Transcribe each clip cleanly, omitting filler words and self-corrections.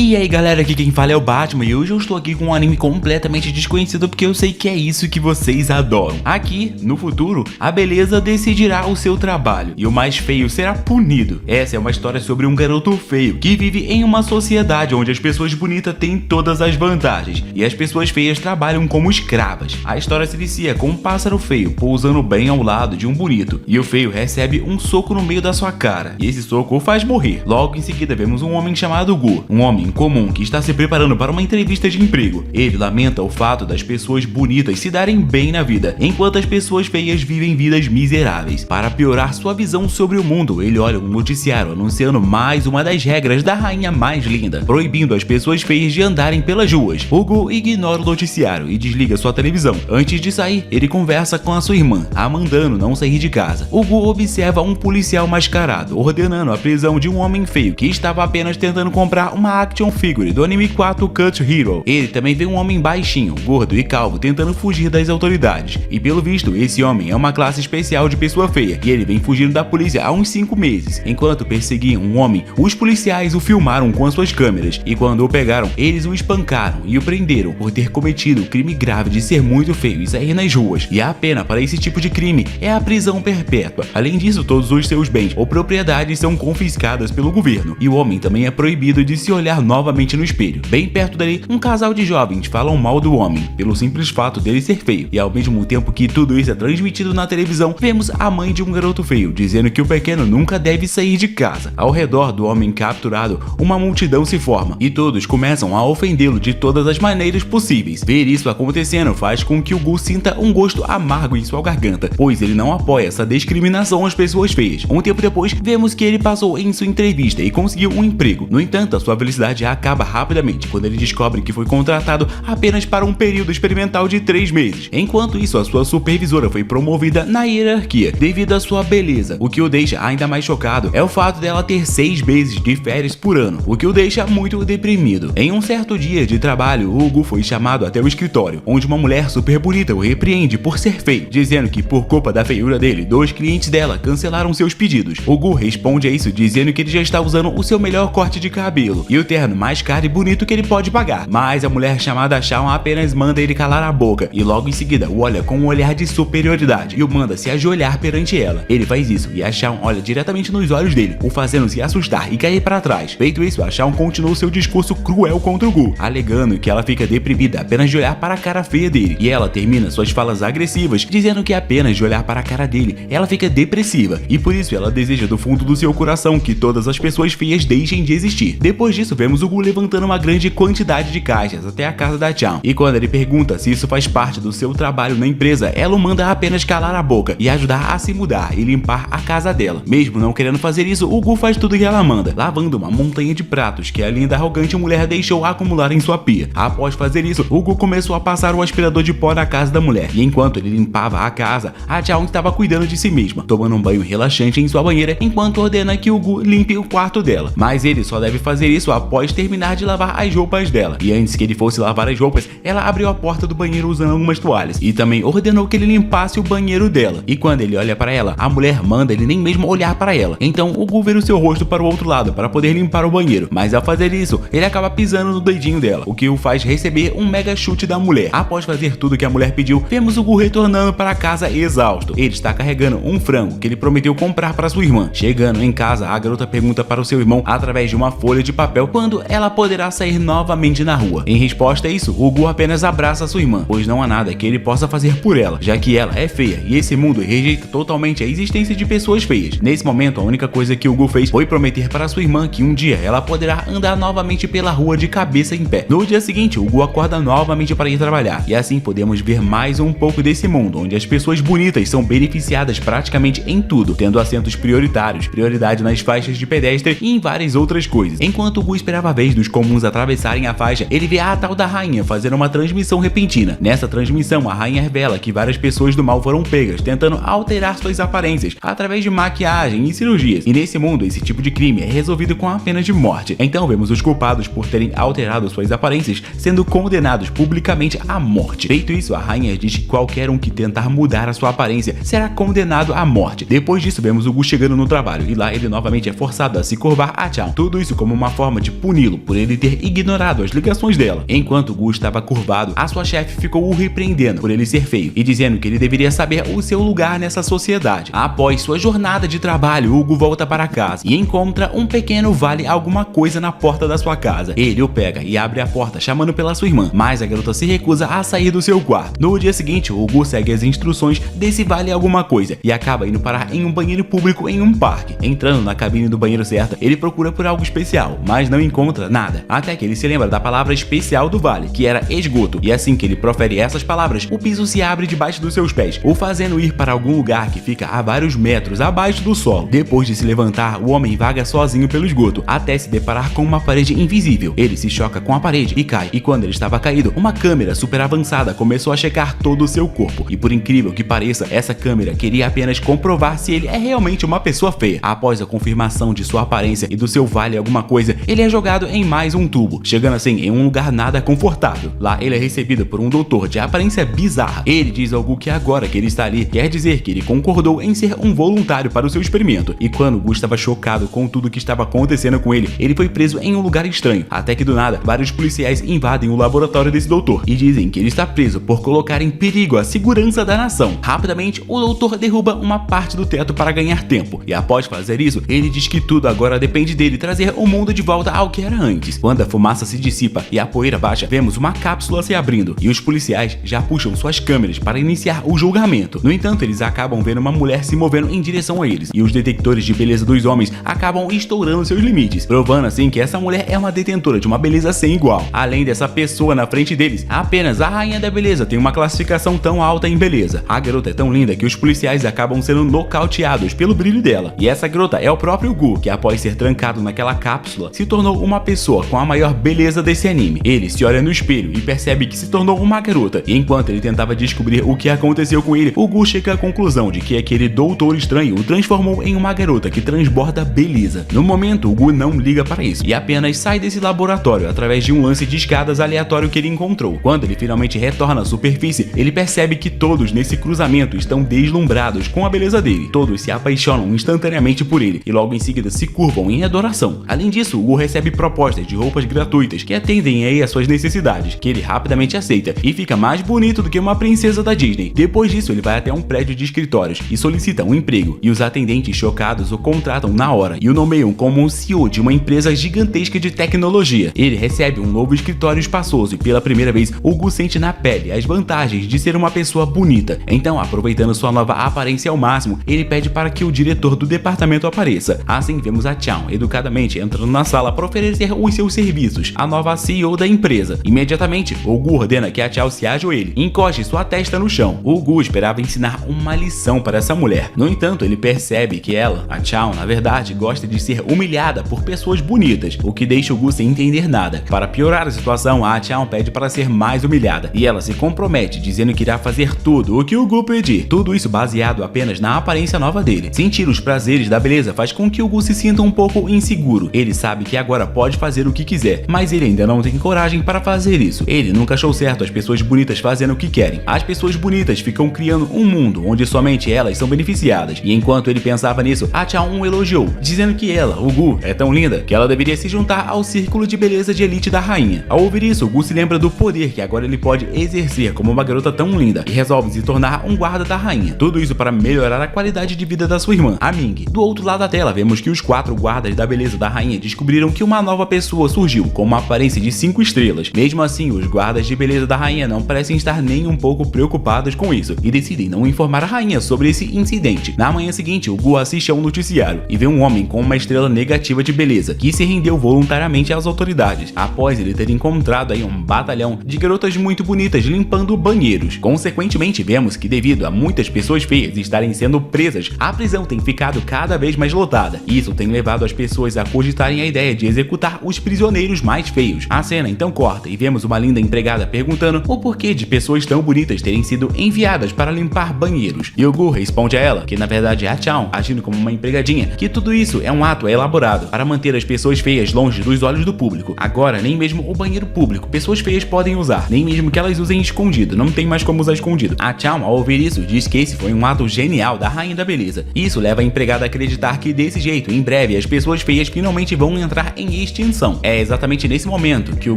E aí galera, aqui quem fala é o Batman e hoje eu estou aqui com um anime completamente desconhecido porque eu sei que é isso que vocês adoram. Aqui, no futuro, a beleza decidirá o seu trabalho e o mais feio será punido. Essa é uma história sobre um garoto feio que vive em uma sociedade onde as pessoas bonitas têm todas as vantagens e as pessoas feias trabalham como escravas. A história se inicia com um pássaro feio pousando bem ao lado de um bonito e o feio recebe um soco no meio da sua cara e esse soco o faz morrer. Logo em seguida vemos um homem chamado Gu, um homem comum que está se preparando para uma entrevista de emprego. Ele lamenta o fato das pessoas bonitas se darem bem na vida, enquanto as pessoas feias vivem vidas miseráveis. Para piorar sua visão sobre o mundo, ele olha um noticiário anunciando mais uma das regras da rainha mais linda, proibindo as pessoas feias de andarem pelas ruas. O Gu ignora o noticiário e desliga sua televisão. Antes de sair, ele conversa com a sua irmã, a mandando não sair de casa. O Gu observa um policial mascarado, ordenando a prisão de um homem feio que estava apenas tentando comprar uma action figure do anime 4 Cut Hero. Ele também vê um homem baixinho, gordo e calvo tentando fugir das autoridades. E pelo visto, esse homem é uma classe especial de pessoa feia e ele vem fugindo da polícia há uns 5 meses. Enquanto perseguiam um homem, os policiais o filmaram com as suas câmeras e quando o pegaram, eles o espancaram e o prenderam por ter cometido o crime grave de ser muito feio e sair nas ruas. E a pena para esse tipo de crime é a prisão perpétua. Além disso, todos os seus bens ou propriedades são confiscadas pelo governo e o homem também é proibido de se olhar novamente no espelho. Bem perto dali, um casal de jovens falam mal do homem, pelo simples fato dele ser feio. E ao mesmo tempo que tudo isso é transmitido na televisão, vemos a mãe de um garoto feio, dizendo que o pequeno nunca deve sair de casa. Ao redor do homem capturado, uma multidão se forma, e todos começam a ofendê-lo de todas as maneiras possíveis. Ver isso acontecendo faz com que o Gu sinta um gosto amargo em sua garganta, pois ele não apoia essa discriminação às pessoas feias. Um tempo depois, vemos que ele passou em sua entrevista e conseguiu um emprego. No entanto, a sua felicidade acaba rapidamente quando ele descobre que foi contratado apenas para um período experimental de 3 meses. Enquanto isso, a sua supervisora foi promovida na hierarquia devido à sua beleza. O que o deixa ainda mais chocado é o fato dela ter 6 meses de férias por ano, o que o deixa muito deprimido. Em um certo dia de trabalho, o Gu foi chamado até o escritório, onde uma mulher super bonita o repreende por ser feio, dizendo que por culpa da feiura dele, 2 clientes dela cancelaram seus pedidos. O Gu responde a isso dizendo que ele já está usando o seu melhor corte de cabelo e o terno mais caro e bonito que ele pode pagar, mas a mulher chamada Shawn apenas manda ele calar a boca e logo em seguida o olha com um olhar de superioridade e o manda se ajoelhar perante ela. Ele faz isso e a Shawn olha diretamente nos olhos dele, o fazendo se assustar e cair para trás. Feito isso, a Shawn continua seu discurso cruel contra o Gu, alegando que ela fica deprimida apenas de olhar para a cara feia dele, e ela termina suas falas agressivas dizendo que apenas de olhar para a cara dele ela fica depressiva e por isso ela deseja do fundo do seu coração que todas as pessoas feias deixem de existir. Depois disso, vemos o Gu levantando uma grande quantidade de caixas até a casa da Shawn, e quando ele pergunta se isso faz parte do seu trabalho na empresa, ela o manda apenas calar a boca e ajudar a se mudar e limpar a casa dela. Mesmo não querendo fazer isso, o Gu faz tudo que ela manda, lavando uma montanha de pratos que a linda arrogante mulher deixou acumular em sua pia. Após fazer isso, o Gu começou a passar o aspirador de pó na casa da mulher, e enquanto ele limpava a casa, a Shawn estava cuidando de si mesma, tomando um banho relaxante em sua banheira, enquanto ordena que o Gu limpe o quarto dela. Mas ele só deve fazer isso após terminar de lavar as roupas dela. E antes que ele fosse lavar as roupas, ela abriu a porta do banheiro usando algumas toalhas e também ordenou que ele limpasse o banheiro dela. E quando ele olha para ela, a mulher manda ele nem mesmo olhar para ela. Então o Gu vira o seu rosto para o outro lado para poder limpar o banheiro, mas ao fazer isso, ele acaba pisando no dedinho dela, o que o faz receber um mega chute da mulher. Após fazer tudo que a mulher pediu, vemos o Gu retornando para casa exausto. Ele está carregando um frango que ele prometeu comprar para sua irmã. Chegando em casa, a garota pergunta para o seu irmão através de uma folha de papel quando ela poderá sair novamente na rua. Em resposta a isso, o Gu apenas abraça sua irmã, pois não há nada que ele possa fazer por ela, já que ela é feia e esse mundo rejeita totalmente a existência de pessoas feias. Nesse momento, a única coisa que o Gu fez foi prometer para sua irmã que um dia ela poderá andar novamente pela rua de cabeça em pé. No dia seguinte, o Gu acorda novamente para ir trabalhar, e assim podemos ver mais um pouco desse mundo, onde as pessoas bonitas são beneficiadas praticamente em tudo, tendo assentos prioritários, prioridade nas faixas de pedestre e em várias outras coisas. Enquanto o Gu esperava a vez dos comuns atravessarem a faixa, ele vê a tal da rainha fazendo uma transmissão repentina. Nessa transmissão, a rainha revela que várias pessoas do mal foram pegas, tentando alterar suas aparências através de maquiagem e cirurgias. E nesse mundo, esse tipo de crime é resolvido com a pena de morte. Então vemos os culpados por terem alterado suas aparências sendo condenados publicamente à morte. Feito isso, a rainha diz que qualquer um que tentar mudar a sua aparência será condenado à morte. Depois disso, vemos o Gu chegando no trabalho e lá ele novamente é forçado a se curvar a Shawn. Tudo isso como uma forma de punir puni-lo por ele ter ignorado as ligações dela. Enquanto Gu estava curvado, a sua chefe ficou o repreendendo por ele ser feio e dizendo que ele deveria saber o seu lugar nessa sociedade. Após sua jornada de trabalho, Hugo volta para casa e encontra um pequeno vale alguma coisa na porta da sua casa. Ele o pega e abre a porta chamando pela sua irmã, mas a garota se recusa a sair do seu quarto. No dia seguinte, Hugo segue as instruções desse vale alguma coisa e acaba indo parar em um banheiro público em um parque. Entrando na cabine do banheiro certa, ele procura por algo especial, mas não encontra nada, até que ele se lembra da palavra especial do vale, que era esgoto, e assim que ele profere essas palavras, o piso se abre debaixo dos seus pés, o fazendo ir para algum lugar que fica a vários metros abaixo do solo. Depois de se levantar, o homem vaga sozinho pelo esgoto, até se deparar com uma parede invisível. Ele se choca com a parede e cai, e quando ele estava caído, uma câmera super avançada começou a checar todo o seu corpo, e por incrível que pareça, essa câmera queria apenas comprovar se ele é realmente uma pessoa feia. Após a confirmação de sua aparência e do seu vale alguma coisa, ele é jogado em mais um tubo, chegando assim em um lugar nada confortável. Lá ele é recebido por um doutor de aparência bizarra. Ele diz ao Gu que agora que ele está ali, quer dizer que ele concordou em ser um voluntário para o seu experimento. E quando Gu estava chocado com tudo que estava acontecendo com ele, ele foi preso em um lugar estranho, até que do nada, vários policiais invadem o laboratório desse doutor e dizem que ele está preso por colocar em perigo a segurança da nação. Rapidamente, o doutor derruba uma parte do teto para ganhar tempo, e após fazer isso, ele diz que tudo agora depende dele trazer o mundo de volta ao que era antes. Quando a fumaça se dissipa e a poeira baixa, vemos uma cápsula se abrindo, e os policiais já puxam suas câmeras para iniciar o julgamento. No entanto, eles acabam vendo uma mulher se movendo em direção a eles, e os detectores de beleza dos homens acabam estourando seus limites, provando assim que essa mulher é uma detentora de uma beleza sem igual. Além dessa pessoa na frente deles, apenas a rainha da beleza tem uma classificação tão alta em beleza. A garota é tão linda que os policiais acabam sendo nocauteados pelo brilho dela. E essa garota é o próprio Gu, que após ser trancado naquela cápsula, se tornou uma pessoa com a maior beleza desse anime. Ele se olha no espelho e percebe que se tornou uma garota, e enquanto ele tentava descobrir o que aconteceu com ele, o Gu chega à conclusão de que aquele doutor estranho o transformou em uma garota que transborda beleza. No momento, o Gu não liga para isso e apenas sai desse laboratório através de um lance de escadas aleatório que ele encontrou. Quando ele finalmente retorna à superfície, ele percebe que todos nesse cruzamento estão deslumbrados com a beleza dele. Todos se apaixonam instantaneamente por ele e logo em seguida se curvam em adoração. Além disso, o Gu recebe propostas de roupas gratuitas que atendem aí às suas necessidades, que ele rapidamente aceita e fica mais bonito do que uma princesa da Disney. Depois disso, ele vai até um prédio de escritórios e solicita um emprego, e os atendentes chocados o contratam na hora e o nomeiam como o CEO de uma empresa gigantesca de tecnologia. Ele recebe um novo escritório espaçoso e pela primeira vez, o Gu sente na pele as vantagens de ser uma pessoa bonita. Então, aproveitando sua nova aparência ao máximo, ele pede para que o diretor do departamento apareça. Assim, vemos a Chow educadamente entrando na sala para oferecer os seus serviços à nova CEO da empresa. Imediatamente, o Gu ordena que a Chow se ajoelhe e encoste sua testa no chão. O Gu esperava ensinar uma lição para essa mulher. No entanto, ele percebe que ela, a Chow, na verdade, gosta de ser humilhada por pessoas bonitas, o que deixa o Gu sem entender nada. Para piorar a situação, a Chow pede para ser mais humilhada e ela se compromete dizendo que irá fazer tudo o que o Gu pedir. Tudo isso baseado apenas na aparência nova dele. Sentir os prazeres da beleza faz com que o Gu se sinta um pouco inseguro. Ele sabe que agora pode fazer o que quiser, mas ele ainda não tem coragem para fazer isso. Ele nunca achou certo as pessoas bonitas fazendo o que querem. As pessoas bonitas ficam criando um mundo onde somente elas são beneficiadas. E enquanto ele pensava nisso, a Chow o elogiou, dizendo que ela, o Gu, é tão linda que ela deveria se juntar ao círculo de beleza de elite da rainha. Ao ouvir isso, o Gu se lembra do poder que agora ele pode exercer como uma garota tão linda e resolve se tornar um guarda da rainha. Tudo isso para melhorar a qualidade de vida da sua irmã, a Ming. Do outro lado da tela, vemos que os 4 guardas da beleza da rainha descobriram que uma nova pessoa surgiu com uma aparência de 5 estrelas. Mesmo assim, os guardas de beleza da rainha não parecem estar nem um pouco preocupados com isso e decidem não informar a rainha sobre esse incidente. Na manhã seguinte, o Gu assiste a um noticiário e vê um homem com uma estrela negativa de beleza que se rendeu voluntariamente às autoridades após ele ter encontrado aí um batalhão de garotas muito bonitas limpando banheiros. Consequentemente, vemos que devido a muitas pessoas feias estarem sendo presas, a prisão tem ficado cada vez mais lotada. Isso tem levado as pessoas a cogitarem a ideia de executar os prisioneiros mais feios. A cena então corta e vemos uma linda empregada perguntando o porquê de pessoas tão bonitas terem sido enviadas para limpar banheiros. E o Gu responde a ela que na verdade é a Chow, agindo como uma empregadinha, que tudo isso é um ato elaborado para manter as pessoas feias longe dos olhos do público. Agora, nem mesmo o banheiro público pessoas feias podem usar, nem mesmo que elas usem escondido, não tem mais como usar escondido. A Chow, ao ouvir isso, diz que esse foi um ato genial da rainha da beleza. Isso leva a empregada a acreditar que desse jeito, em breve, as pessoas feias finalmente vão entrar em extinção. É exatamente nesse momento que o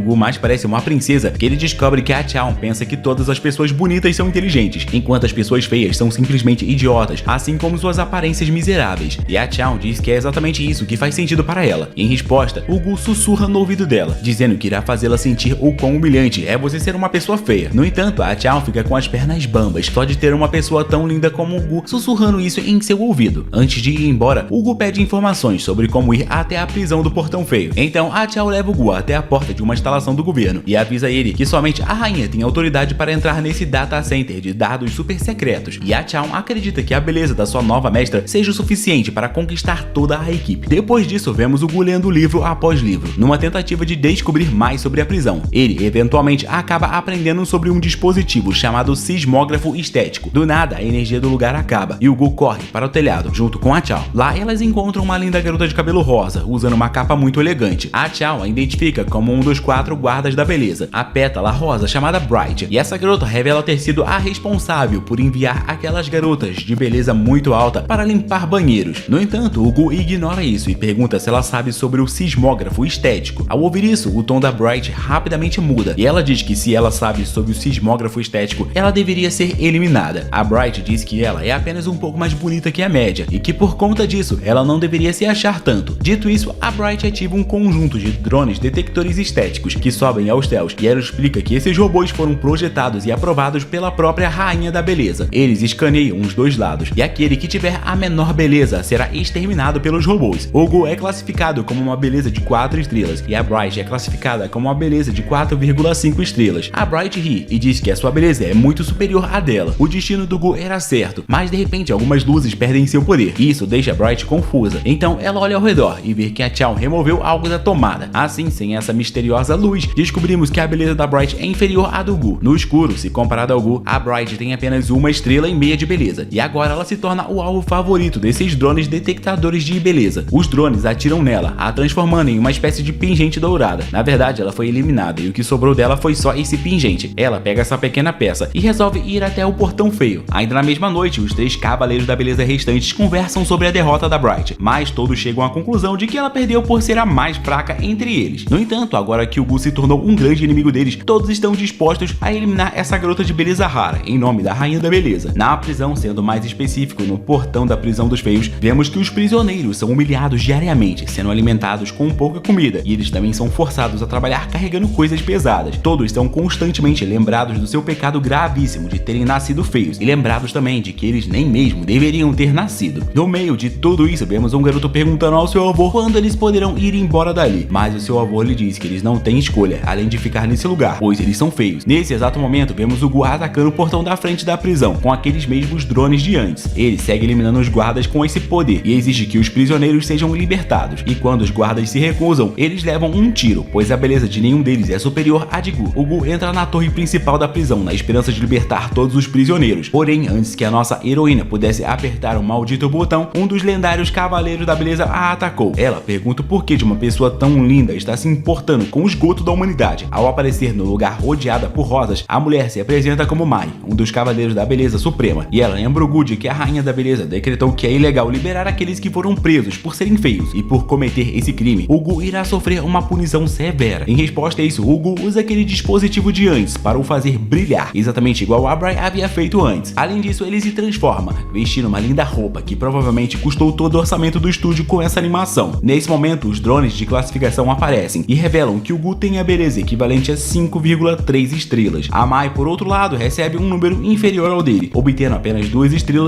Gu mais parece uma princesa que ele descobre que a Chaon pensa que todas as pessoas bonitas são inteligentes, enquanto as pessoas feias são simplesmente idiotas, assim como suas aparências miseráveis. E a Chaon diz que é exatamente isso que faz sentido para ela. E em resposta, o Gu sussurra no ouvido dela, dizendo que irá fazê-la sentir o quão humilhante é você ser uma pessoa feia. No entanto, a Chaon fica com as pernas bambas só de ter uma pessoa tão linda como o Gu sussurrando isso em seu ouvido. Antes de ir embora, o Gu pede informações sobre como ir até a prisão do Portão Feio. Então a Chaon leva o Gu até a porta de uma instalação do governo e avisa ele que somente a rainha tem autoridade para entrar nesse data center de dados super secretos. E a Chaon acredita que a beleza da sua nova mestra seja o suficiente para conquistar toda a equipe. Depois disso, vemos o Gu lendo livro após livro, numa tentativa de descobrir mais sobre a prisão. Ele eventualmente acaba aprendendo sobre um dispositivo chamado sismógrafo estético. Do nada, a energia do lugar acaba e o Gu corre para o telhado junto com a Chaon. Lá elas encontram uma linda garota de cabelo rosa, usando uma capa muito elegante. A Chaon a identifica como um dos 4 guardas da beleza, a pétala rosa chamada Bright, e essa garota revela ter sido a responsável por enviar aquelas garotas de beleza muito alta para limpar banheiros. No entanto, o Gu ignora isso e pergunta se ela sabe sobre o sismógrafo estético. Ao ouvir isso, o tom da Bright rapidamente muda e ela diz que se ela sabe sobre o sismógrafo estético, ela deveria ser eliminada. A Bright diz que ela é apenas um pouco mais bonita que a média e que por conta disso, ela não deveria se achar tanto. Dito isso, a Bright ativa um conjunto de drones detectores estéticos que sobem aos céus e ela explica que esses robôs foram projetados e aprovados pela própria rainha da beleza. Eles escaneiam os dois lados e aquele que tiver a menor beleza será exterminado pelos robôs. O Gu é classificado como uma beleza de 4 estrelas e a Bright é classificada como uma beleza de 4,5 estrelas. A Bright ri e diz que a sua beleza é muito superior à dela. O destino do Gu era certo, mas de repente algumas luzes perdem seu poder e isso deixa a Bright confusa. Então ela olha ao redor e vê que a Chaon removeu algo da tomada. Assim, sem essa misteriosa luz, descobrimos que a beleza da Bright é inferior à do Gu. No escuro, se comparado ao Gu, a Bright tem apenas 1,5 estrelas de beleza e agora ela se torna o alvo favorito desses drones detectadores de beleza. Os drones atiram nela, a transformando em uma espécie de pingente dourada. Na verdade, ela foi eliminada e o que sobrou dela foi só esse pingente. Ela pega essa pequena peça e resolve ir até o Portão Feio. Ainda na mesma noite, os 3 cavaleiros da beleza restantes conversam sobre a derrota da Bright, mas todos chegam à conclusão de que ela perdeu por ser a mais fraca entre eles. No entanto, agora que o Gu se tornou um grande inimigo deles, todos estão dispostos a eliminar essa garota de beleza rara, em nome da rainha da beleza. Na prisão, sendo mais específico, no portão da prisão dos feios, vemos que os prisioneiros são humilhados diariamente, sendo alimentados com pouca comida, e eles também são forçados a trabalhar carregando coisas pesadas. Todos são constantemente lembrados do seu pecado gravíssimo de terem nascido feios, e lembrados também de que eles nem mesmo deveriam ter nascido. No meio de tudo isso, vemos um garoto perguntando ao seu avô quando eles poderão ir embora dali, mas o seu avô lhe diz que eles não têm escolha, além de ficar nesse lugar, pois eles são feios. Nesse exato momento, vemos o Gu atacando o portão da frente da prisão, com aqueles mesmos drones de antes. Ele segue eliminando os guardas com esse poder e exige que os prisioneiros sejam libertados, e quando os guardas se recusam, eles levam um tiro, pois a beleza de nenhum deles é superior à de Gu. O Gu entra na torre principal da prisão na esperança de libertar todos os prisioneiros, porém, antes que a nossa heroína pudesse apertar o maldito botão, um dos lendários cavaleiros da beleza a atacou. Ela pergunta o porquê de uma pessoa tão linda está se importando com o esgoto da humanidade. Ao aparecer no lugar rodeada por rosas, a mulher se apresenta como Mai, um dos cavaleiros da beleza suprema, e ela lembra o Gu de que a rainha da beleza decretou que é ilegal liberar aqueles que foram presos por serem feios, e por cometer esse crime, o Gu irá sofrer uma punição severa. Em resposta a isso, o Gu usa aquele dispositivo de antes para o fazer brilhar, exatamente igual a Bry havia feito antes. Além disso, ele se transforma, vestindo uma linda roupa que provavelmente custou todo o orçamento do estúdio com essa animação. Nesse momento, os drones de classificação aparecem e revelam que o Gu tem a beleza equivalente a 5,3 estrelas. A Mai, por outro lado, recebe um número inferior ao dele, obtendo apenas 2,5 estrelas.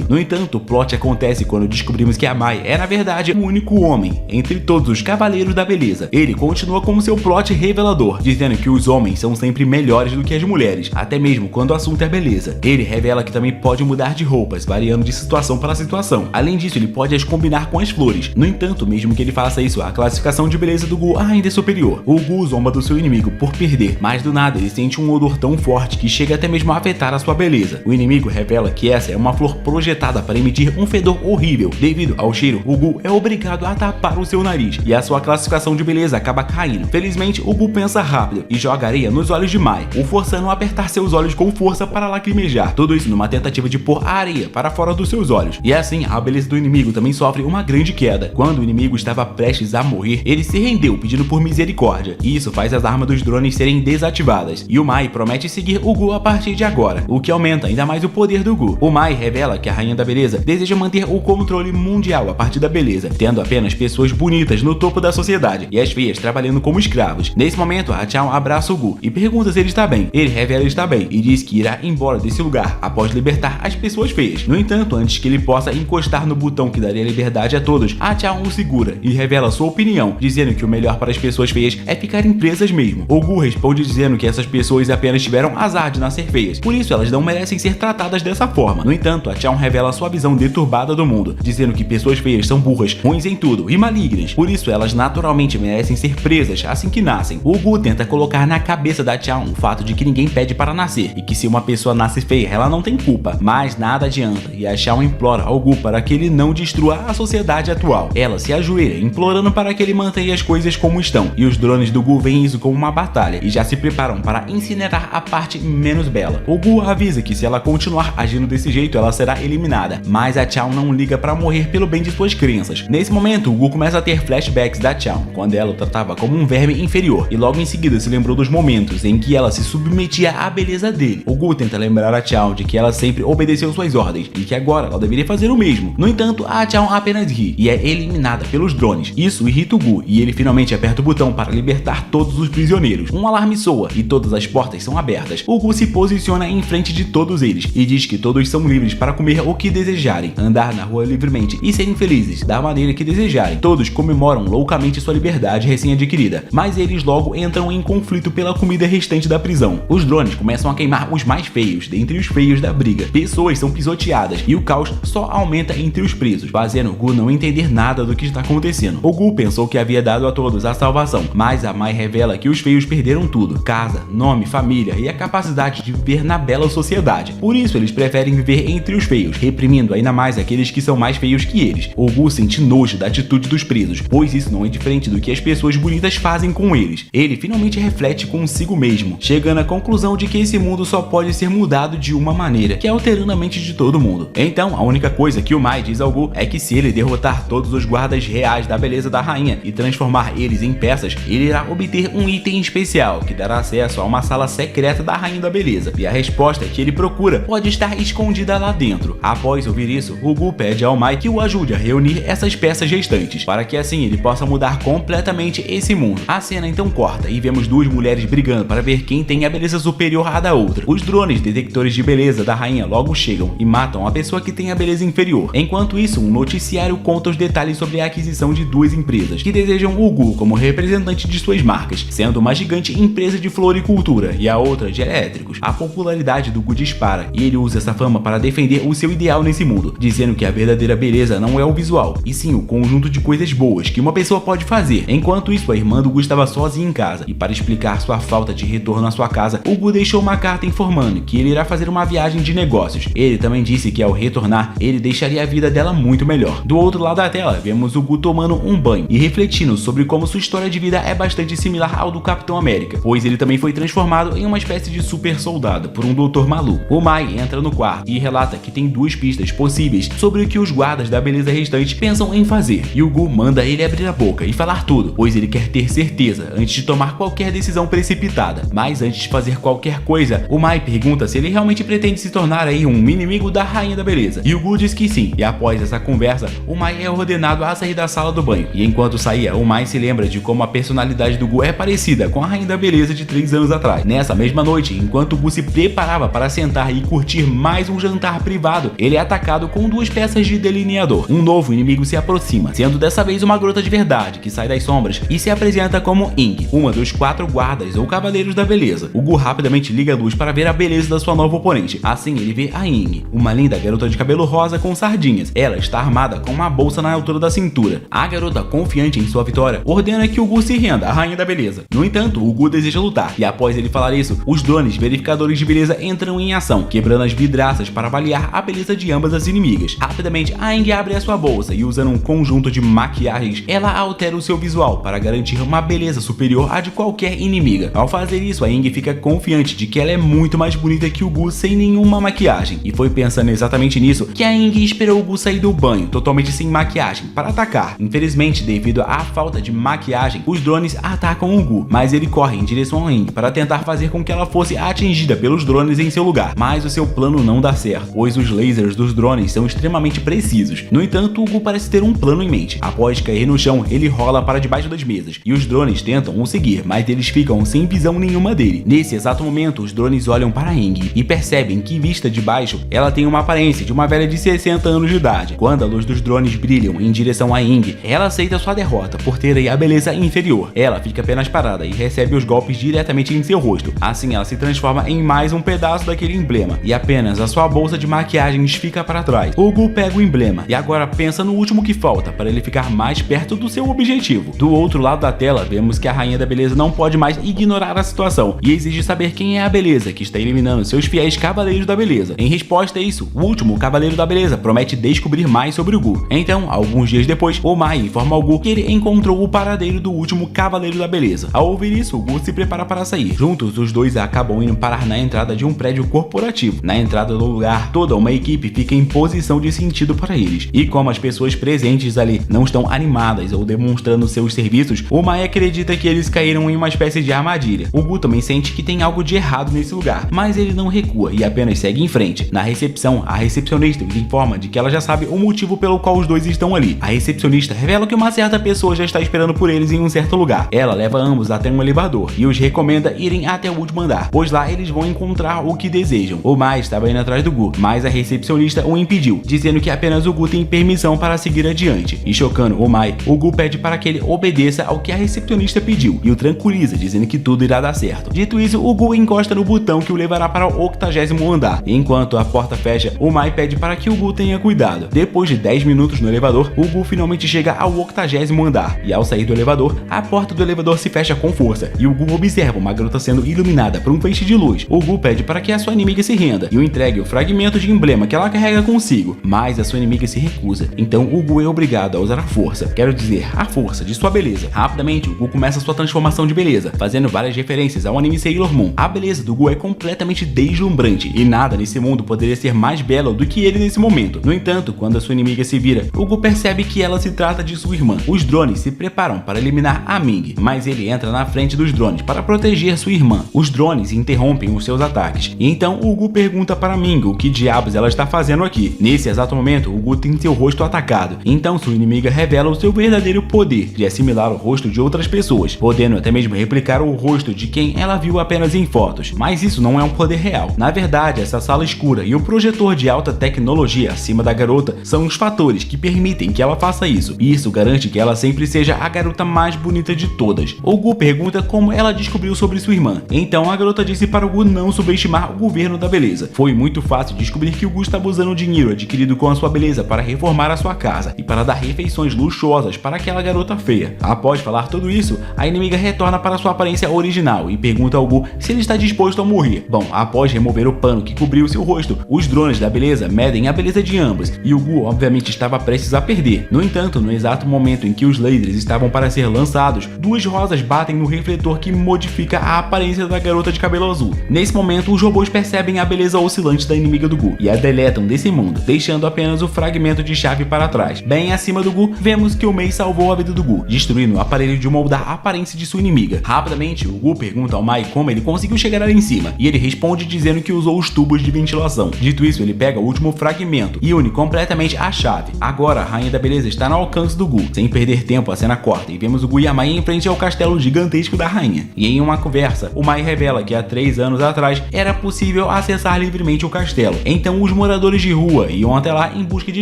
No entanto, o plot acontece quando descobrimos que a Mai é, na verdade, o único homem entre todos os cavaleiros da beleza. Ele continua como seu plot revelador, dizendo que os homens são sempre melhores do que as mulheres, até mesmo quando o assunto é beleza. Ele revela que também pode mudar de roupas, variando de situação para situação. Além disso, ele pode as combinar com as flores. No entanto, mesmo que ele faça isso, a classificação de beleza do Gu ainda é superior. O Gu zomba do seu inimigo por perder, mas do nada ele sente um odor tão forte que chega até mesmo a afetar a sua beleza. O inimigo revela que essa é uma flor projetada para emitir um fedor horrível. Devido ao cheiro, o Gu é obrigado a tapar o seu nariz e a sua classificação de beleza acaba caindo. Felizmente, o Gu pensa rápido e joga areia nos olhos de Mai, o forçando a apertar seus olhos com força para lacrimejar. Tudo isso numa tentativa de pôr a areia para fora dos seus olhos. E assim, a beleza do inimigo também sofre uma grande queda. Quando o inimigo estava prestes a morrer, ouvir, ele se rendeu pedindo por misericórdia, e isso faz as armas dos drones serem desativadas. E o Mai promete seguir o Gu a partir de agora, o que aumenta ainda mais o poder do Gu. O Mai revela que a Rainha da Beleza deseja manter o controle mundial a partir da beleza, tendo apenas pessoas bonitas no topo da sociedade e as feias trabalhando como escravos. Nesse momento, a Chao abraça o Gu e pergunta se ele está bem. Ele revela que está bem e diz que irá embora desse lugar após libertar as pessoas feias. No entanto, antes que ele possa encostar no botão que daria liberdade a todos, a Chao o segura e revela sua opinião, dizendo que o melhor para as pessoas feias é ficarem presas mesmo. O Gu responde dizendo que essas pessoas apenas tiveram azar de nascer feias, por isso elas não merecem ser tratadas dessa forma. No entanto, a Chao revela sua visão deturbada do mundo, dizendo que pessoas feias são burras, ruins em tudo e malignas, por isso elas naturalmente merecem ser presas assim que nascem. O Gu tenta colocar na cabeça da Chao o fato de que ninguém pede para nascer e que se uma pessoa nasce feia, ela não tem culpa, mas nada adianta e a Chao implora ao Gu para que ele não destrua a sociedade atual. Ela se ajoelha implorando para que ele mantenha as coisas como estão, e os drones do Gu veem isso como uma batalha e já se preparam para incinerar a parte menos bela. O Gu avisa que se ela continuar agindo desse jeito, ela será eliminada, mas a Chao não liga para morrer pelo bem de suas crenças. Nesse momento, o Gu começa a ter flashbacks da Chao, quando ela o tratava como um verme inferior, e logo em seguida se lembrou dos momentos em que ela se submetia à beleza dele. O Gu tenta lembrar a Chao de que ela sempre obedeceu suas ordens e que agora ela deveria fazer o mesmo. No entanto, a Chao apenas ri e é eliminada pelos drones. Isso irrita o Gu e ele finalmente aperta o botão para libertar todos os prisioneiros. Um alarme soa e todas as portas são abertas. O Gu se posiciona em frente de todos eles e diz que todos são livres para comer o que desejarem, andar na rua livremente e serem felizes da maneira que desejarem. Todos comemoram loucamente sua liberdade recém-adquirida, mas eles logo entram em conflito pela comida restante da prisão. Os drones começam a queimar os mais feios dentre os feios da briga. Pessoas são pisoteadas e o caos só aumenta entre os presos, fazendo o Gu não entender nada do que está acontecendo. O Gu pensou que havia dado a todos a salvação, mas a Mai revela que os feios perderam tudo: casa, nome, família e a capacidade de viver na bela sociedade. Por isso eles preferem viver entre os feios, reprimindo ainda mais aqueles que são mais feios que eles. O Gu sente nojo da atitude dos presos, pois isso não é diferente do que as pessoas bonitas fazem com eles. Ele finalmente reflete consigo mesmo, chegando à conclusão de que esse mundo só pode ser mudado de uma maneira, que é alterando a mente de todo mundo. Então, a única coisa que o Mai diz ao Gu é que se ele derrotar todos os guardas reais da beleza da rainha e transformar eles em peças, ele irá obter um item especial que dará acesso a uma sala secreta da rainha da beleza, e a resposta que ele procura pode estar escondida lá dentro. Após ouvir isso, o Gu pede ao Mai que o ajude a reunir essas peças restantes, para que assim ele possa mudar completamente esse mundo. A cena então corta e vemos duas mulheres brigando para ver quem tem a beleza superior à da outra. Os drones detectores de beleza da rainha logo chegam e matam a pessoa que tem a beleza inferior. Enquanto isso, um noticiário conta os detalhes sobre a aquisição de duas empresas que desejam o Gu como representante de suas marcas, sendo uma gigante empresa de floricultura e a outra de elétricos. A popularidade do Gu dispara e ele usa essa fama para defender o seu ideal nesse mundo, dizendo que a verdadeira beleza não é o visual, e sim o conjunto de coisas boas que uma pessoa pode fazer. Enquanto isso, a irmã do Gu estava sozinha em casa, e para explicar sua falta de retorno à sua casa, o Gu deixou uma carta informando que ele irá fazer uma viagem de negócios. Ele também disse que ao retornar, ele deixaria a vida dela muito melhor. Do outro lado da tela, vemos o Gu tomando um banho e refletindo sobre como sua história de vida é bastante similar ao do Capitão América, pois ele também foi transformado em uma espécie de super soldado por um doutor maluco. O Mai entra no quarto e relata que tem duas pistas possíveis sobre o que os guardas da beleza restante pensam em fazer, e o Gu manda ele abrir a boca e falar tudo, pois ele quer ter certeza antes de tomar qualquer decisão precipitada. Mas antes de fazer qualquer coisa, o Mai pergunta se ele realmente pretende se tornar aí um inimigo da rainha da beleza, e o Gu diz que sim. E após essa conversa, o Mai é ordenado a sair da sala do banho, e enquanto saía, o Mai se lembra de como a personalidade do Gu é parecida com a rainha da beleza de 3 anos atrás. Nessa mesma noite, enquanto o Gu se preparava para sentar e curtir mais um jantar privado, ele é atacado com duas peças de delineador. Um novo inimigo se aproxima, sendo dessa vez uma garota de verdade que sai das sombras e se apresenta como Ying, uma dos 4 guardas ou cavaleiros da beleza. O Gu rapidamente liga a luz para ver a beleza da sua nova oponente. Assim ele vê a Ying, uma linda garota de cabelo rosa com sardinhas. Ela está armada com uma bolsa na altura da cintura. A garota, confiante em sua vitória, ordena que o Gu se renda à rainha da beleza. No entanto, o Gu deseja lutar, e após ele falar isso, os drones verificadores de beleza entram em ação, quebrando as vidraças para avaliar a beleza de ambas as inimigas. Rapidamente, a Ying abre a sua bolsa e, usando um conjunto de maquiagens, ela altera o seu visual para garantir uma beleza superior à de qualquer inimiga. Ao fazer isso, a Ying fica confiante de que ela é muito mais bonita que o Gu sem nenhuma maquiagem, e foi pensando exatamente nisso que a Ying esperou o Gu sair do banho, totalmente sem maquiagem, para atacar. Infelizmente, devido devido à falta de maquiagem, os drones atacam o Gu, mas ele corre em direção a Aang para tentar fazer com que ela fosse atingida pelos drones em seu lugar, mas o seu plano não dá certo, pois os lasers dos drones são extremamente precisos. No entanto, o Gu parece ter um plano em mente. Após cair no chão, ele rola para debaixo das mesas, e os drones tentam o seguir, mas eles ficam sem visão nenhuma dele. Nesse exato momento, os drones olham para Aang e percebem que, vista de baixo, ela tem uma aparência de uma velha de 60 anos de idade. Quando a luz dos drones brilham em direção a Aang, ela aceita sua derrota por ter aí a beleza inferior. Ela fica apenas parada e recebe os golpes diretamente em seu rosto. Assim, ela se transforma em mais um pedaço daquele emblema, e apenas a sua bolsa de maquiagens fica para trás. O Gu pega o emblema e agora pensa no último que falta para ele ficar mais perto do seu objetivo. Do outro lado da tela, vemos que a Rainha da Beleza não pode mais ignorar a situação e exige saber quem é a Beleza que está eliminando seus fiéis Cavaleiros da Beleza. Em resposta a isso, o último Cavaleiro da Beleza promete descobrir mais sobre o Gu. Então, alguns dias depois, o Mai informa ao Gu que ele encontrou o paradeiro do último Cavaleiro da Beleza. Ao ouvir isso, o Gu se prepara para sair. Juntos, os dois acabam indo parar na entrada de um prédio corporativo. Na entrada do lugar, toda uma equipe fica em posição de sentido para eles. E como as pessoas presentes ali não estão animadas ou demonstrando seus serviços, o Mai acredita que eles caíram em uma espécie de armadilha. O Gu também sente que tem algo de errado nesse lugar, mas ele não recua e apenas segue em frente. Na recepção, a recepcionista os informa de que ela já sabe o motivo pelo qual os dois estão ali. A recepcionista revela que uma certa pessoa já está esperando por eles em um certo lugar. Ela leva ambos até um elevador e os recomenda irem até o último andar, pois lá eles vão encontrar o que desejam. O Mai estava indo atrás do Gu, mas a recepcionista o impediu, dizendo que apenas o Gu tem permissão para seguir adiante. E chocando o Mai, o Gu pede para que ele obedeça ao que a recepcionista pediu e o tranquiliza, dizendo que tudo irá dar certo. Dito isso, o Gu encosta no botão que o levará para o 80º andar. Enquanto a porta fecha, o Mai pede para que o Gu tenha cuidado. Depois de 10 minutos no elevador, o Gu finalmente chega ao 80º andar, e ao sair do elevador, a porta do elevador se fecha com força, e o Gu observa uma garota sendo iluminada por um feixe de luz. O Gu pede para que a sua inimiga se renda e o entregue o fragmento de emblema que ela carrega consigo, mas a sua inimiga se recusa. Então o Gu é obrigado a usar a força, quero dizer, a força de sua beleza. Rapidamente, o Gu começa sua transformação de beleza, fazendo várias referências ao anime Sailor Moon. A beleza do Gu é completamente deslumbrante, e nada nesse mundo poderia ser mais belo do que ele nesse momento. No entanto, quando a sua inimiga se vira, o Gu percebe que ela se trata de sua irmã. Os drones se preparam para eliminar a Ming, mas ele entra na frente dos drones para proteger sua irmã. Os drones interrompem os seus ataques, e então o Gu pergunta para Ming o que diabos ela está fazendo aqui. Nesse exato momento, o Gu tem seu rosto atacado, então sua inimiga revela o seu verdadeiro poder de assimilar o rosto de outras pessoas, podendo até mesmo replicar o rosto de quem ela viu apenas em fotos. Mas isso não é um poder real. Na verdade, essa sala escura e o projetor de alta tecnologia acima da garota são os fatores que permitem que ela faça isso, e isso garante que ela sempre seja a garota mais bonita de todas. O Gu pergunta como ela descobriu sobre sua irmã, então a garota disse para o Gu não subestimar o governo da beleza. Foi muito fácil descobrir que o Gu estava usando o dinheiro adquirido com a sua beleza para reformar a sua casa e para dar refeições luxuosas para aquela garota feia. Após falar tudo isso, a inimiga retorna para sua aparência original e pergunta ao Gu se ele está disposto a morrer. Bom, após remover o pano que cobriu seu rosto, os drones da beleza medem a beleza de ambos, e o Gu obviamente estava prestes a perder. No entanto, no exato momento em que os lasers estavam para ser lançados, duas rosas batem no refletor que modifica a aparência da garota de cabelo azul. Nesse momento, os robôs percebem a beleza oscilante da inimiga do Gu e a deletam desse mundo, deixando apenas o fragmento de chave para trás. Bem acima do Gu, vemos que o Mei salvou a vida do Gu, destruindo o aparelho de moldar a aparência de sua inimiga. Rapidamente, o Gu pergunta ao Mai como ele conseguiu chegar ali em cima, e ele responde dizendo que usou os tubos de ventilação. Dito isso, ele pega o último fragmento e une completamente a chave. Agora, a Rainha da Beleza está no alcance do Gu. Sem perder tempo, a cena corta e vemos o Gu e a Mai em frente ao castelo gigantesco da rainha. E em uma conversa, o Mai revela que há 3 anos atrás era possível acessar livremente o castelo. Então os moradores de rua iam até lá em busca de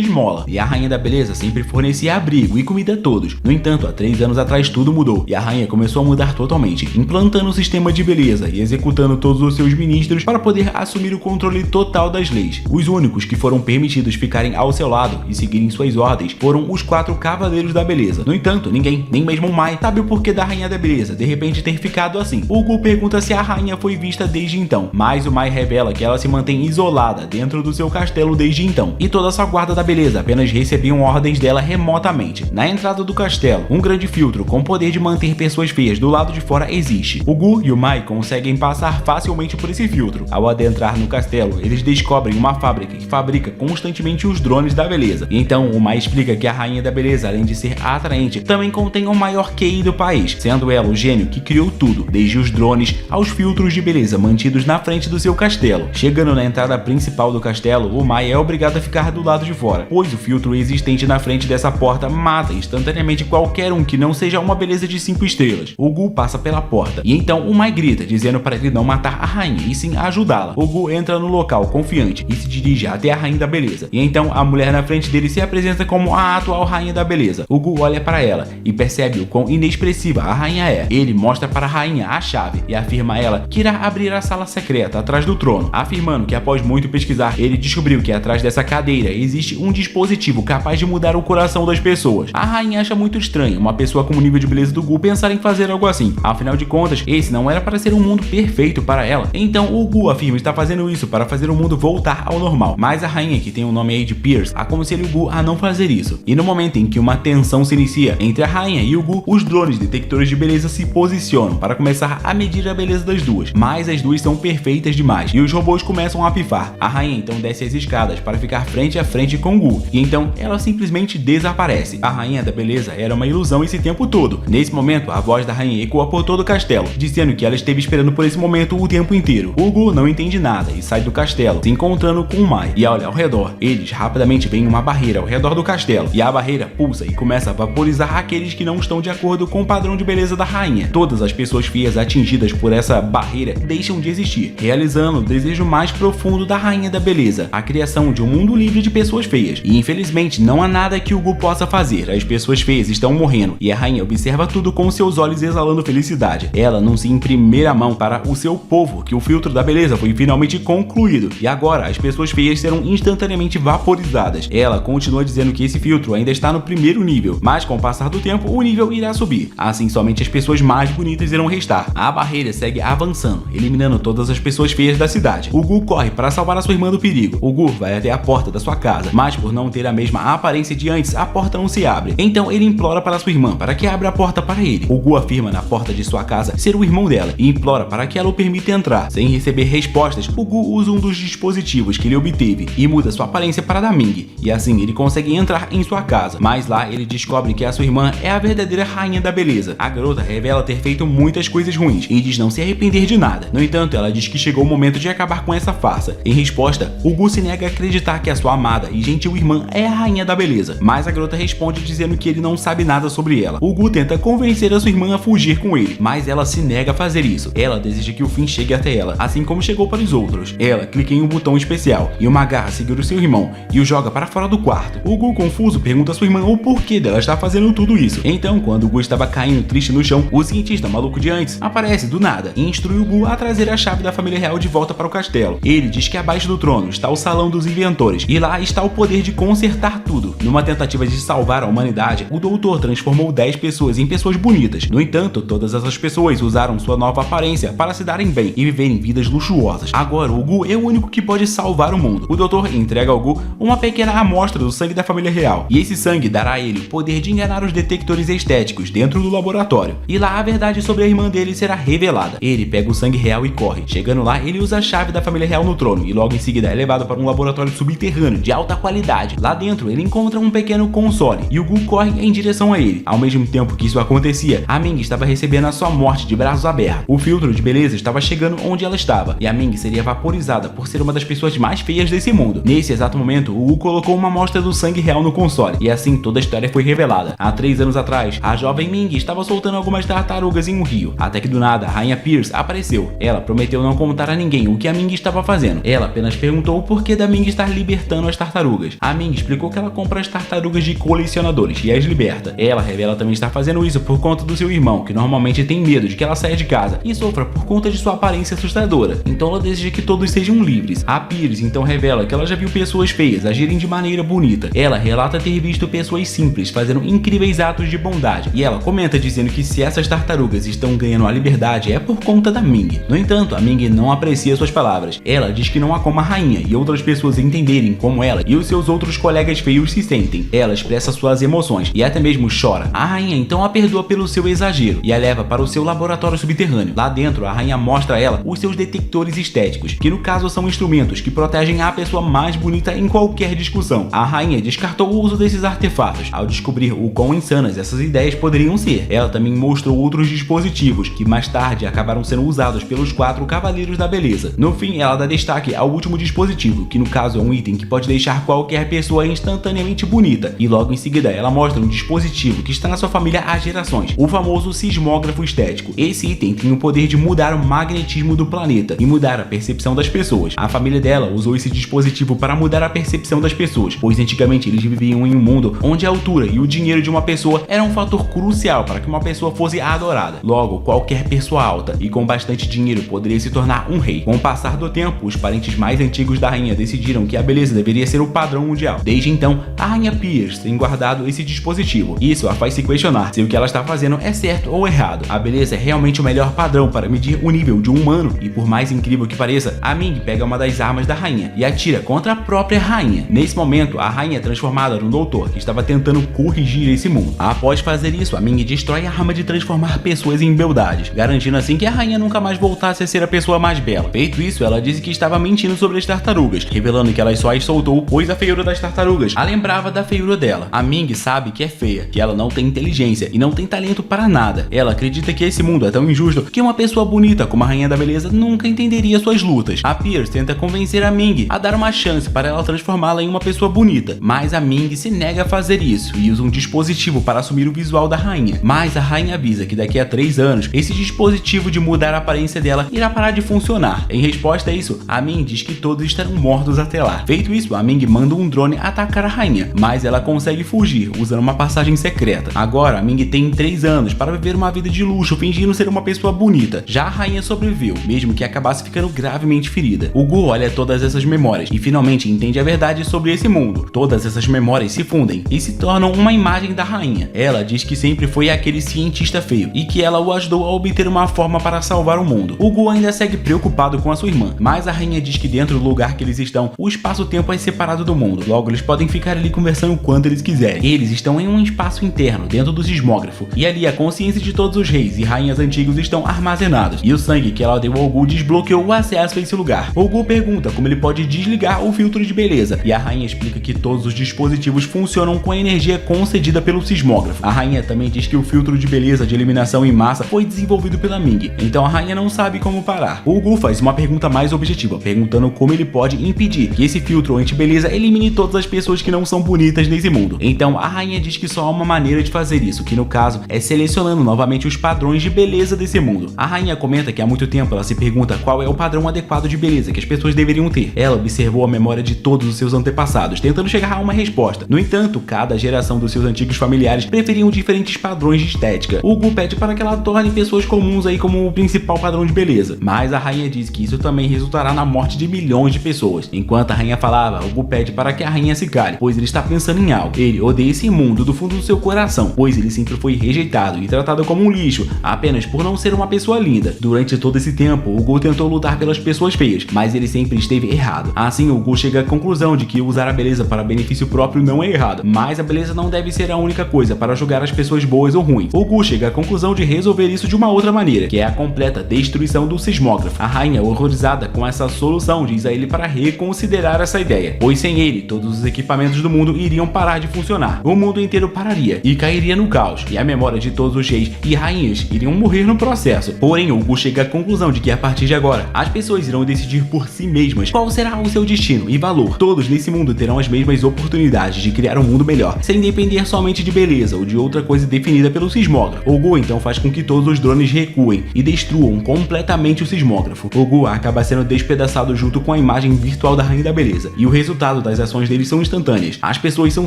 esmola, e a Rainha da Beleza sempre fornecia abrigo e comida a todos. No entanto, há 3 anos atrás tudo mudou, e a rainha começou a mudar totalmente, implantando um sistema de beleza e executando todos os seus ministros para poder assumir o controle total das leis. Os únicos que foram permitidos ficarem ao seu lado e seguirem suas ordens foram os 4 Cavaleiros da Beleza. No entanto, ninguém, nem mesmo o Mai, sabe o porquê da Rainha da Beleza de repente ter ficado assim. O Gu pergunta se a rainha foi vista desde então, mas o Mai revela que ela se mantém isolada dentro do seu castelo desde então, e toda a sua guarda da beleza apenas recebiam ordens dela remotamente. Na entrada do castelo, um grande filtro com poder de manter pessoas feias do lado de fora existe. O Gu e o Mai conseguem passar facilmente por esse filtro. Ao adentrar no castelo, eles descobrem uma fábrica que fabrica constantemente os drones da beleza. E então o Mai explica que a Rainha da Beleza, além de ser atrativa atraente também contém o maior QI do país, sendo ela o gênio que criou tudo, desde os drones aos filtros de beleza mantidos na frente do seu castelo. Chegando na entrada principal do castelo, o Mai é obrigado a ficar do lado de fora, pois o filtro existente na frente dessa porta mata instantaneamente qualquer um que não seja uma beleza de 5 estrelas. O Gu passa pela porta, e então o Mai grita, dizendo para ele não matar a rainha, e sim ajudá-la. O Gu entra no local confiante e se dirige até a rainha da beleza, e então a mulher na frente dele se apresenta como a atual rainha da beleza. O Gu olha para ela e percebe o quão inexpressiva a rainha é. Ele mostra para a rainha a chave e afirma a ela que irá abrir a sala secreta atrás do trono, afirmando que após muito pesquisar, ele descobriu que atrás dessa cadeira existe um dispositivo capaz de mudar o coração das pessoas. A rainha acha muito estranho uma pessoa com o nível de beleza do Gu pensar em fazer algo assim. Afinal de contas, esse não era para ser um mundo perfeito para ela. Então o Gu afirma estar fazendo isso para fazer o mundo voltar ao normal. Mas a rainha, que tem o nome aí de Pierce, aconselha o Gu a não fazer isso. E no momento em que uma tensão se inicia entre a rainha e o Gu, os drones detectores de beleza se posicionam para começar a medir a beleza das duas. Mas as duas são perfeitas demais e os robôs começam a pifar. A rainha então desce as escadas para ficar frente a frente com o Gu, e então ela simplesmente desaparece. A rainha da beleza era uma ilusão esse tempo todo. Nesse momento, a voz da rainha ecoa por todo o castelo, dizendo que ela esteve esperando por esse momento o tempo inteiro. O Gu não entende nada e sai do castelo, se encontrando com o Mai, e olha ao redor. Eles rapidamente veem uma barreira ao redor do castelo, e a barreira pulsa e começa a vaporizar aqueles que não estão de acordo com o padrão de beleza da rainha. Todas as pessoas feias atingidas por essa barreira deixam de existir, realizando o desejo mais profundo da rainha da beleza, a criação de um mundo livre de pessoas feias. E infelizmente não há nada que o Gu possa fazer. As pessoas feias estão morrendo e a rainha observa tudo com seus olhos exalando felicidade. Ela anuncia em primeira mão para o seu povo que o filtro da beleza foi finalmente concluído e agora as pessoas feias serão instantaneamente vaporizadas. Ela continua dizendo que esse filtro ainda está no primeiro nível, mas com o passar do tempo o nível irá subir. Assim somente as pessoas mais bonitas irão restar. A barreira segue avançando, eliminando todas as pessoas feias da cidade. O Gu corre para salvar a sua irmã do perigo. O Gu vai até a porta da sua casa, mas por não ter a mesma aparência de antes, a porta não se abre. Então ele implora para sua irmã para que abra a porta para ele. O Gu afirma na porta de sua casa ser o irmão dela e implora para que ela o permita entrar. Sem receber respostas, o Gu usa um dos dispositivos que ele obteve e muda sua aparência para a da Ming, e assim ele consegue entrar em sua casa. Mas lá ele descobre que a sua irmã é a verdadeira rainha da beleza. A garota revela ter feito muitas coisas ruins e diz não se arrepender de nada. No entanto, ela diz que chegou o momento de acabar com essa farsa. Em resposta, o Gu se nega a acreditar que a sua amada e gentil irmã é a rainha da beleza, mas a garota responde dizendo que ele não sabe nada sobre ela. O Gu tenta convencer a sua irmã a fugir com ele, mas ela se nega a fazer isso. Ela deseja que o fim chegue até ela, assim como chegou para os outros. Ela clica em um botão especial e uma garra segura o seu irmão e o joga para fora do quarto. O Gu, confuso, pergunta a sua irmã o porquê dela estar fazendo tudo isso. Então, quando o Gu estava caindo triste no chão, o cientista maluco de antes aparece do nada e instrui o Gu a trazer a chave da família real de volta para o castelo. Ele diz que abaixo do trono está o salão dos inventores e lá está o poder de consertar tudo. Numa tentativa de salvar a humanidade, o doutor transformou 10 pessoas em pessoas bonitas. No entanto, todas essas pessoas usaram sua nova aparência para se darem bem e viverem vidas luxuosas. Agora, o Gu é o único que pode salvar o mundo. O doutor entrega ao Gu uma pequena amostra do sangue da família real, e esse sangue dará a ele o poder de enganar os detectores estéticos dentro do laboratório. E lá a verdade sobre a irmã dele será revelada. Ele pega o sangue real e corre. Chegando lá, ele usa a chave da família real no trono e logo em seguida é levado para um laboratório subterrâneo de alta qualidade. Lá dentro, ele encontra um pequeno console e o Gu corre em direção a ele. Ao mesmo tempo que isso acontecia, a Ming estava recebendo a sua morte de braços abertos. O filtro de beleza estava chegando onde ela estava e a Ming seria vaporizada por ser uma das pessoas mais feias desse mundo. Nesse exato momento, o Gu colocou uma amostra do sangue real no console e assim toda a história foi revelada. Há 3 anos atrás, a jovem Ming estava soltando algumas tartarugas em um rio, até que do nada a rainha Pierce apareceu. Ela prometeu não contar a ninguém o que a Ming estava fazendo. Ela apenas perguntou o porquê da Ming estar libertando as tartarugas. A Ming explicou que ela compra as tartarugas de colecionadores e as liberta. Ela revela também estar fazendo isso por conta do seu irmão, que normalmente tem medo de que ela saia de casa e sofra por conta de sua aparência assustadora. Então ela deseja que todos sejam livres. A Pierce então revela que ela já viu pessoas feias agirem de maneira bonita. Ela relata ter visto pessoas simples fazendo incríveis atos de bondade e ela comenta dizendo que se essas tartarugas estão ganhando a liberdade é por conta da Ming. No entanto, a Ming não aprecia suas palavras. Ela diz que não há como a rainha e outras pessoas entenderem como ela e os seus outros colegas feios se sentem. Ela expressa suas emoções e até mesmo chora. A rainha então a perdoa pelo seu exagero e a leva para o seu laboratório subterrâneo. Lá dentro, a rainha mostra a ela os seus detectores estéticos, que no caso são instrumentos que protegem a pessoa mais bonita em qualquer discussão. A rainha descartou o uso desses artefatos ao descobrir o quão insanas essas ideias poderiam ser. Ela também mostrou outros dispositivos que mais tarde acabaram sendo usados pelos 4 Cavaleiros da Beleza. No fim, ela dá destaque ao último dispositivo, que no caso é um item que pode deixar qualquer pessoa instantaneamente bonita, e logo em seguida ela mostra um dispositivo que está na sua família há gerações, o famoso sismógrafo estético. Esse item tem o poder de mudar o magnetismo do planeta e mudar a percepção das pessoas. A família dela usou esse dispositivo para mudar a percepção das pessoas, pois antigamente eles viviam em um mundo onde a altura e o dinheiro de uma pessoa era um fator crucial para que uma pessoa fosse adorada. Logo, qualquer pessoa alta e com bastante dinheiro poderia se tornar um rei. Com o passar do tempo, os parentes mais antigos da rainha decidiram que a beleza deveria ser o padrão mundial. Desde então, a rainha Pierce tem guardado esse dispositivo. Isso a faz se questionar se o que ela está fazendo é certo ou errado. A beleza é realmente o melhor padrão para medir o nível de um humano, e por mais incrível que pareça, a Ming pega uma das armas da rainha e atira contra a própria rainha. Nesse momento, a rainha é transformada num doutor que estava tentando corrigir esse mundo. Após fazer isso, a Ming destrói a arma de transformar pessoas em beldades, garantindo assim que a rainha nunca mais voltasse a ser a pessoa mais bela. Feito isso, ela disse que estava mentindo sobre as tartarugas, revelando que ela só as soltou pois a feiura das tartarugas a lembrava da feiura dela. A Ming sabe que é feia, que ela não tem inteligência e não tem talento para nada. Ela acredita que esse mundo é tão injusto que uma pessoa bonita como a rainha da beleza nunca entenderia suas lutas. A Pierce tenta convencer a Ming a dar uma chance para ela transformá-la em uma pessoa bonita, mas a Ming se nega a fazer isso e usa um dispositivo para assumir o visual da rainha. Mas a rainha avisa que daqui a 3 anos, esse dispositivo de mudar a aparência dela irá parar de funcionar. Em resposta a isso, a Ming diz que todos estarão mortos até lá. Feito isso, a Ming manda um drone atacar a rainha, mas ela consegue fugir usando uma passagem secreta. Agora, a Ming tem 3 anos para viver uma vida de luxo fingindo ser uma pessoa bonita. Já a rainha sobreviveu, mesmo que acabasse ficando gravemente ferida. O Gu olha todas essas memórias e finalmente entende a verdade sobre esse mundo. Todas essas memórias se fundem e se tornam uma imagem da rainha. Ela diz que sempre foi aquele cientista feio e que ela o ajudou a obter uma forma para salvar o mundo. O Gu ainda segue preocupado com a sua irmã, mas a rainha diz que dentro do lugar que eles estão, o espaço-tempo é separado do mundo. Logo, eles podem ficar ali conversando quanto eles quiserem. Eles estão em um espaço interno, dentro do sismógrafo, e ali a consciência de todos os reis e rainhas antigos estão armazenados, e o sangue que ela deu ao Gu desbloqueou o acesso a esse lugar. O Gu pergunta como ele pode desligar o filtro de beleza, e a rainha explica que todos os dispositivos funcionam com a energia concedida pelo sismógrafo. A rainha também diz que o filtro de beleza de eliminação em massa foi desenvolvido pela Ming, então a rainha não sabe como parar. O Gu faz uma pergunta mais objetiva, perguntando como ele pode impedir que esse filtro anti-beleza elimine todas as pessoas que não são bonitas nesse mundo. Então a rainha diz que só há uma maneira de fazer isso, que no caso é selecionando novamente os padrões de beleza desse mundo. A rainha comenta que há muito tempo ela se pergunta qual é o padrão adequado de beleza que as pessoas deveriam ter. Ela observou a memória de todos os seus antepassados, tentando chegar a uma resposta. No entanto, cada geração dos seus antigos familiares preferiam diferentes padrões de estética. O Gu pede para que ela torne pessoas comuns aí como o principal padrão de beleza, mas a rainha diz que isso também resultará na morte de milhões de pessoas. Enquanto a rainha falava, o Gu pede para que a rainha se cale, pois ele está pensando em algo. Ele odeia esse mundo do fundo do seu coração, pois ele sempre foi rejeitado e tratado como um lixo, apenas por não ser uma pessoa linda. Durante todo esse tempo, o Gu tentou lutar pelas pessoas feias, mas ele sempre esteve errado. Assim, o Gu chega à conclusão de que usar a beleza para benefício próprio não é errado, mas a beleza não deve ser a única coisa para julgar as pessoas boas ou ruins. O Gu chega à conclusão de resolver isso de uma outra maneira, que é a completa destruição do sismógrafo. A rainha, horrorizada com essa solução, diz a ele para reconsiderar essa ideia, pois sem ele, todos os equipamentos do mundo iriam parar de funcionar. O mundo inteiro pararia e cairia no caos, e a memória de todos os reis e rainhas iriam morrer no processo. Porém, o Gu chega à conclusão de que a partir de agora, as pessoas irão decidir por si mesmas qual será o seu destino e valor. Todos nesse mundo terão as mesmas oportunidades de criar um mundo melhor, sem depender somente de beleza ou de outra coisa definida pelo sismógrafo. O Gu então faz com que todos os drones recuem e destruam completamente o sismógrafo. O Gu acaba sendo despedaçado junto com a imagem virtual da Rainha da Beleza, e o resultado das ações deles são instantâneas. As pessoas são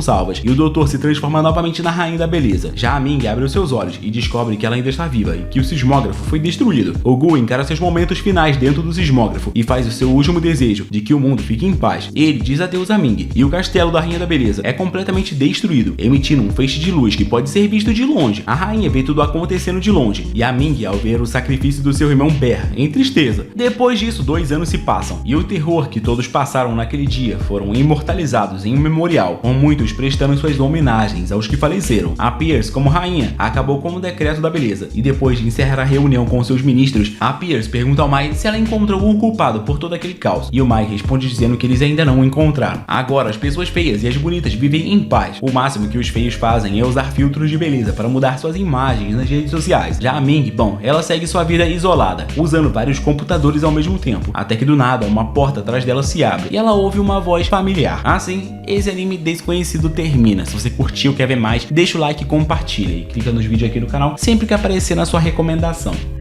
salvas e o doutor se transforma novamente na Rainha da Beleza. Já a Ming abre os seus olhos e descobre que ela ainda está viva e que o sismógrafo foi destruído. O Gu encara seus momentos finais dentro do sismógrafo e faz o seu último desejo de que o mundo fique em paz. Ele diz adeus a Ming e o castelo da Rainha da Beleza é completamente destruído, emitindo um feixe de luz que pode ser visto de longe. A rainha vê tudo acontecendo de longe e a Ming, ao ver o sacrifício do seu irmão Bear, em tristeza. Depois disso, 2 anos se passam e o terror que todos passaram naquele dia foram imortalizados em um memorial, com muitos prestando suas homenagens aos que faleceram. A Pierce, como rainha, acabou com o decreto da beleza e depois de encerrar a reunião com seus ministros, a Pierce pergunta ao Mai se ela encontrou o culpado por todo aquele caos, e o Mai responde dizendo que eles ainda não o encontraram. Agora as pessoas feias e as bonitas vivem em paz. O máximo que os feios feios fazem é usar filtros de beleza para mudar suas imagens nas redes sociais. Já a Ming, bom, ela segue sua vida isolada, usando vários computadores ao mesmo tempo, até que do nada uma porta atrás dela se abre e ela ouve uma voz familiar. Assim, esse anime desconhecido termina. Se você curtiu, quer ver mais, deixa o like e compartilha, e clica nos vídeos aqui no canal sempre que aparecer na sua recomendação.